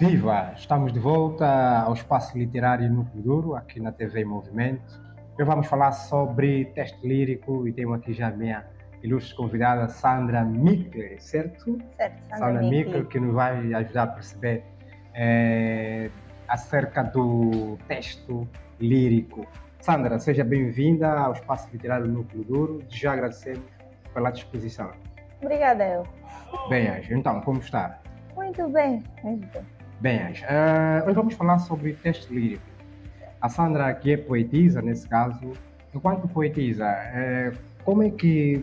Viva! Estamos de volta ao Espaço Literário Núcleo Duro, aqui na TV em Movimento. Hoje vamos falar sobre texto lírico e tenho aqui já a minha ilustre convidada Sandra Mikler, certo? Certo, Sandra Mikler, que nos vai ajudar a perceber acerca do texto lírico. Sandra, seja bem-vinda ao Espaço Literário Núcleo Duro. Já agradecemos pela disposição. Obrigada, eu. Bem, Anjo, então, como está? Muito bem, muito bem. Bem, Anjo, hoje vamos falar sobre texto lírico. A Sandra aqui é poetisa, nesse caso. Enquanto poetisa, como é que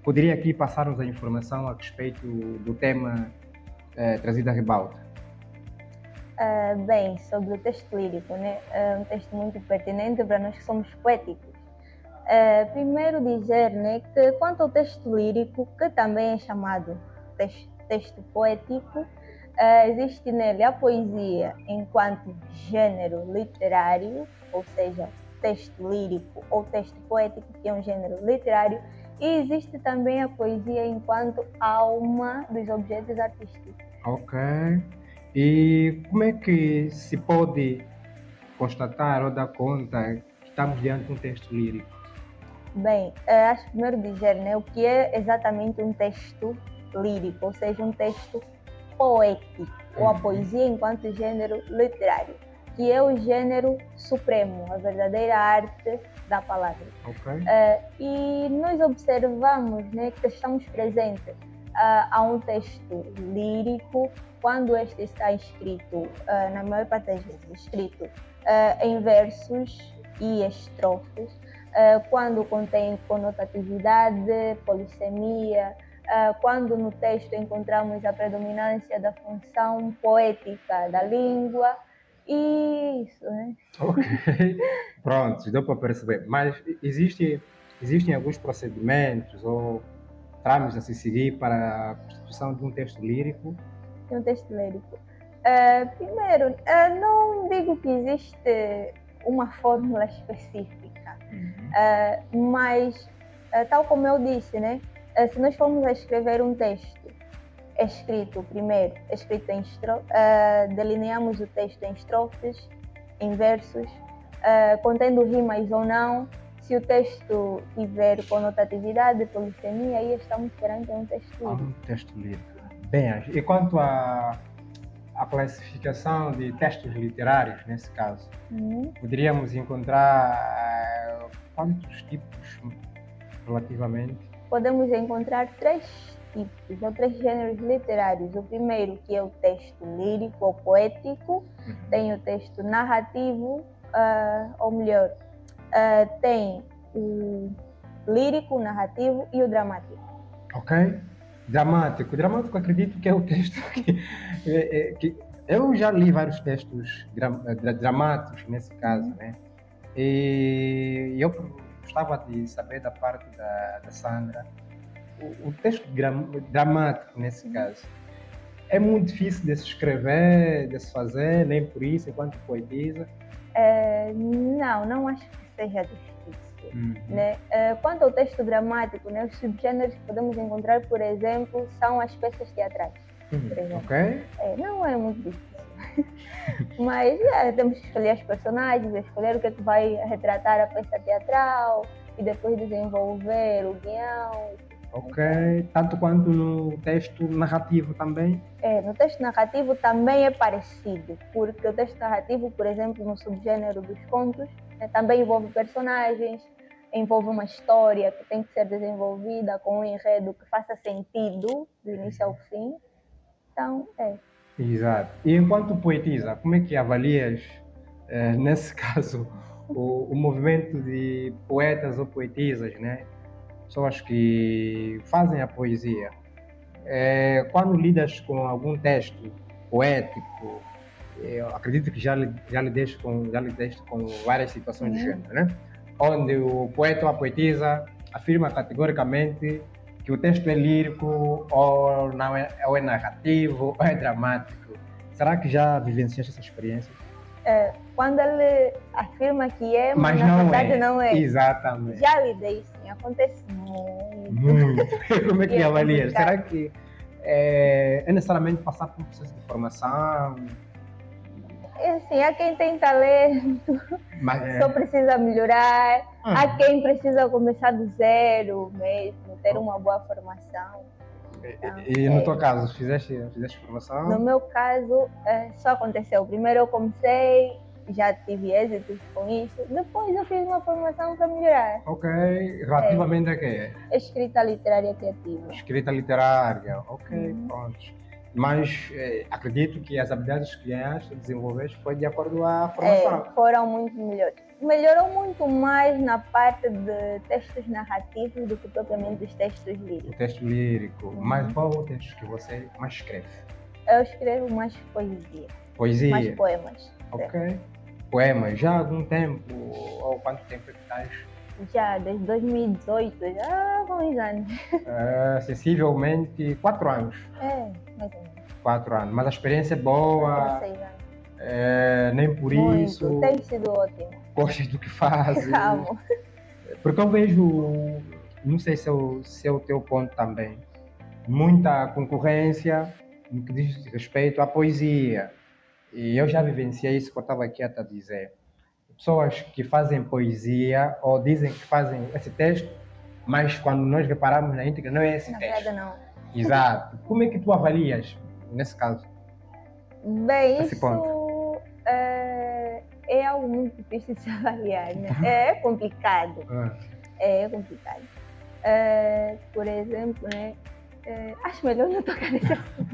poderia aqui passar-nos a informação a respeito do tema trazido à ribalta? Bem, sobre o texto lírico, né? É um texto muito pertinente para nós que somos poéticos. Primeiro dizer, né, que quanto ao texto lírico, que também é chamado texto poético, existe nele a poesia enquanto gênero literário, ou seja, texto lírico ou texto poético, que é um gênero literário, e existe também a poesia enquanto alma dos objetos artísticos. Ok. E como é que se pode constatar ou dar conta que estamos diante de um texto lírico? Bem, acho primeiro dizer, né, o que é exatamente um texto lírico, ou seja, um texto poético, ou a poesia enquanto gênero literário, que é o gênero supremo, a verdadeira arte da palavra. Ok. E nós observamos, né, que estamos presentes a um texto lírico quando este está escrito, na maior parte das vezes, escrito em versos e estrofes, quando contém conotatividade, polissemia, quando no texto encontramos a predominância da função poética da língua, e isso, né? Ok, pronto, deu para perceber. Mas existem alguns procedimentos ou trâmites a se seguir para a constituição de um texto lírico? De um texto lírico. Primeiro, não digo que existe uma fórmula específica, mas, tal como eu disse, né? Se nós formos a escrever um texto escrito em delineamos o texto em estrofes, em versos, contendo rimas ou não. Se o texto tiver conotatividade, polissemia, aí estamos perante um texto lírico. Um texto lírico. Bem, e quanto à classificação de textos literários, nesse caso, poderíamos encontrar quantos tipos relativamente? Podemos encontrar três tipos, ou três gêneros literários. O primeiro, que é o texto lírico ou poético, tem o texto narrativo, ou melhor, tem o lírico, o narrativo e o dramático. Ok. Dramático, acredito que é o texto que eu já li vários textos dramáticos nesse caso, né? E eu gostava de saber da parte da Sandra, o texto dramático nesse caso é muito difícil de se escrever, de se fazer, nem por isso, enquanto poetisa? Não acho que seja difícil. Né? Quanto ao texto dramático, né, os subgêneros que podemos encontrar, por exemplo, são as peças teatrais. Ok. Não é muito difícil. Mas temos que escolher os personagens, escolher o que é que vai retratar a peça teatral e depois desenvolver o guião. Ok. Tanto quanto no texto narrativo também? No texto narrativo também é parecido, porque o texto narrativo, por exemplo, no subgênero dos contos, também envolve personagens, envolve uma história que tem que ser desenvolvida com um enredo que faça sentido do início ao fim. Então, Exato. E enquanto poetisa, como é que avalias, nesse caso, o movimento de poetas ou poetisas, né? Pessoas que fazem a poesia? Quando lidas com algum texto poético, eu acredito que já lideste com várias situações do gênero, né? Onde o poeta ou a poetisa afirma categoricamente que o texto é lírico ou não é, ou é narrativo ou é dramático. Será que já vivenciaste essa experiência? Quando ele afirma que é, mas na verdade não é. Exatamente. Já lidei, sim, acontece muito. Como é que avalias? Será que é necessariamente passar por um processo de formação, É assim, há quem tem talento, mas só precisa melhorar, há Uhum. quem precisa começar do zero mesmo, ter uma boa formação. Então, E no teu caso, fizeste no formação? meu caso, só aconteceu. Primeiro eu comecei, já tive êxitos com isso, depois eu fiz uma formação para melhorar. Ok, relativamente a quê? Escrita literária criativa. Escrita literária, ok, Uhum. pronto. Mas acredito que as habilidades que ganhaste, desenvolveste, foi de acordo à formação. Foram muito melhores. Melhorou muito mais na parte de textos narrativos do que propriamente os textos O líricos. texto lírico. Uhum. Mas qual é o texto que você mais escreve? Eu escrevo mais poesia, Poesia? mais poemas. Ok. Poemas, já há algum tempo? Ou quanto tempo é que estás? Já desde 2018, já há uns anos. Sensivelmente 4 anos. Mais ou menos. 4 anos. Mas a experiência é boa, 6 anos. nem por Muito, isso. tem sido ótimo. Gostas do que fazes. Amo. Porque eu vejo, não sei se é o teu ponto também, muita concorrência no que diz respeito à poesia. E eu já vivenciei isso que eu estava aqui a te dizer. Pessoas que fazem poesia ou dizem que fazem esse texto, mas quando nós reparamos na íntegra, não é esse Na texto. verdade, não. Exato. Como é que tu avalias, nesse caso? Bem, Esse isso é algo muito difícil de se avaliar, né? É complicado. É complicado. Por exemplo, né? Acho melhor não tocar nesse assunto.